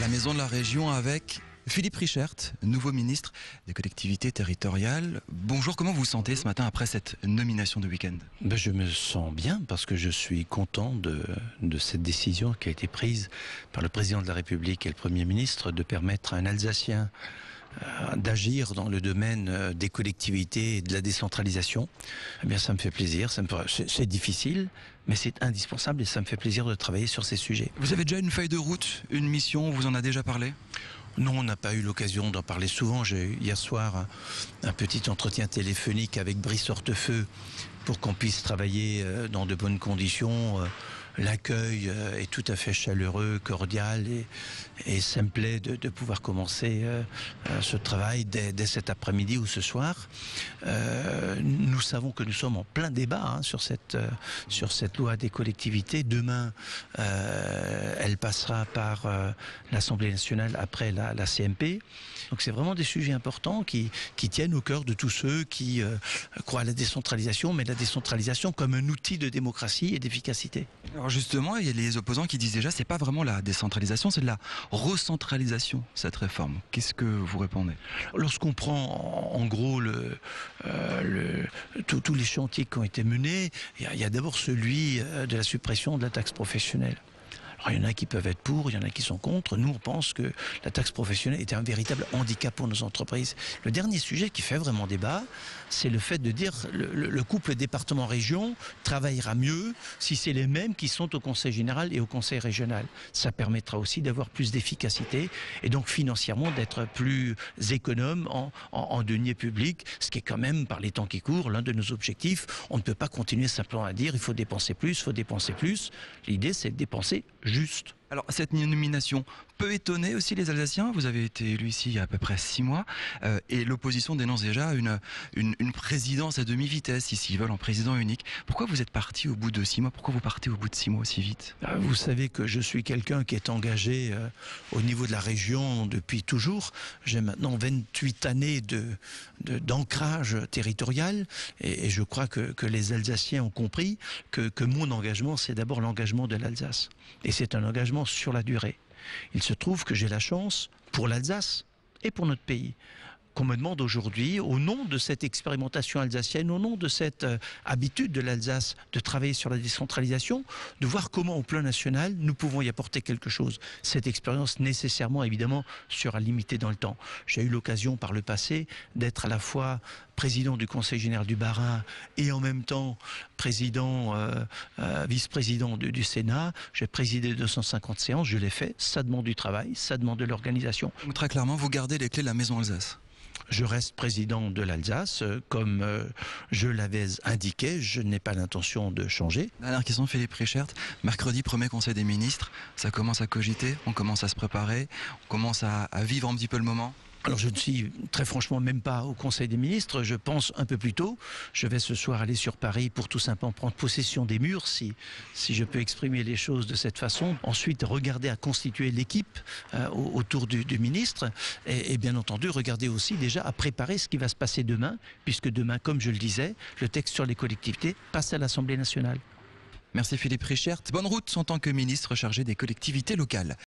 la Maison de la Région avec Philippe Richert, nouveau ministre des collectivités territoriales. Bonjour, comment vous vous sentez ce matin après cette nomination de week-end? Je me sens bien parce que je suis content de cette décision qui a été prise par le président de la République et le Premier ministre de permettre à un Alsacien d'agir dans le domaine des collectivités et de la décentralisation. Eh bien, ça me fait plaisir. C'est difficile, mais c'est indispensable et ça me fait plaisir de travailler sur ces sujets. Vous avez déjà une feuille de route, une mission, on vous en a déjà parlé? Non, on n'a pas eu l'occasion d'en parler souvent. J'ai eu hier soir un petit entretien téléphonique avec Brice Hortefeux pour qu'on puisse travailler dans de bonnes conditions. L'accueil est tout à fait chaleureux, cordial et ça me plaît de pouvoir commencer ce travail dès cet après-midi ou ce soir. Nous savons que nous sommes en plein débat sur cette loi des collectivités. Demain, elle passera par l'Assemblée nationale après la CMP. Donc c'est vraiment des sujets importants qui tiennent au cœur de tous ceux qui croient à la décentralisation, mais la décentralisation comme un outil de démocratie et d'efficacité. Alors justement, il y a les opposants qui disent déjà c'est pas vraiment la décentralisation, c'est de la recentralisation, cette réforme. Qu'est-ce que vous répondez? Lorsqu'on prend en gros tous les chantiers qui ont été menés, il y a d'abord celui de la suppression de la taxe professionnelle. Alors, il y en a qui peuvent être pour, il y en a qui sont contre. Nous, on pense que la taxe professionnelle est un véritable handicap pour nos entreprises. Le dernier sujet qui fait vraiment débat, c'est le fait de dire le couple département-région travaillera mieux si c'est les mêmes qui sont au conseil général et au conseil régional. Ça permettra aussi d'avoir plus d'efficacité et donc financièrement d'être plus économe en deniers publics, ce qui est quand même, par les temps qui courent, l'un de nos objectifs. On ne peut pas continuer simplement à dire il faut dépenser plus, il faut dépenser plus. L'idée, c'est de dépenser juste. Alors cette nomination peut étonner aussi les Alsaciens. Vous avez été élu ici il y a à peu près 6 mois et l'opposition dénonce déjà une présidence à demi-vitesse. Ici, ils veulent un président unique. Pourquoi vous êtes parti au bout de 6 mois? Pourquoi vous partez au bout de 6 mois aussi vite? Vous savez que je suis quelqu'un qui est engagé au niveau de la région depuis toujours. J'ai maintenant 28 années d'ancrage territorial et je crois que les Alsaciens ont compris que mon engagement, c'est d'abord l'engagement de l'Alsace. Et c'est un engagement sur la durée. Il se trouve que j'ai la chance, pour l'Alsace et pour notre pays, qu'on me demande aujourd'hui, au nom de cette expérimentation alsacienne, au nom de cette habitude de l'Alsace de travailler sur la décentralisation, de voir comment au plan national nous pouvons y apporter quelque chose. Cette expérience nécessairement, évidemment, sera limitée dans le temps. J'ai eu l'occasion par le passé d'être à la fois président du Conseil général du Bas-Rhin et en même temps vice-président du Sénat. J'ai présidé 250 séances, je l'ai fait. Ça demande du travail, ça demande de l'organisation. Donc très clairement, vous gardez les clés de la Maison Alsace? Je reste président de l'Alsace, comme je l'avais indiqué, je n'ai pas l'intention de changer. Dernière question, Philippe Richert. Mercredi, premier conseil des ministres, ça commence à cogiter, on commence à se préparer, on commence à vivre un petit peu le moment? Alors je ne suis très franchement même pas au Conseil des ministres, je pense un peu plus tôt. Je vais ce soir aller sur Paris pour tout simplement prendre possession des murs, si je peux exprimer les choses de cette façon. Ensuite, regarder à constituer l'équipe autour du ministre et bien entendu, regarder aussi déjà à préparer ce qui va se passer demain, puisque demain, comme je le disais, le texte sur les collectivités passe à l'Assemblée nationale. Merci Philippe Richert. Bonne route en tant que ministre chargé des collectivités locales.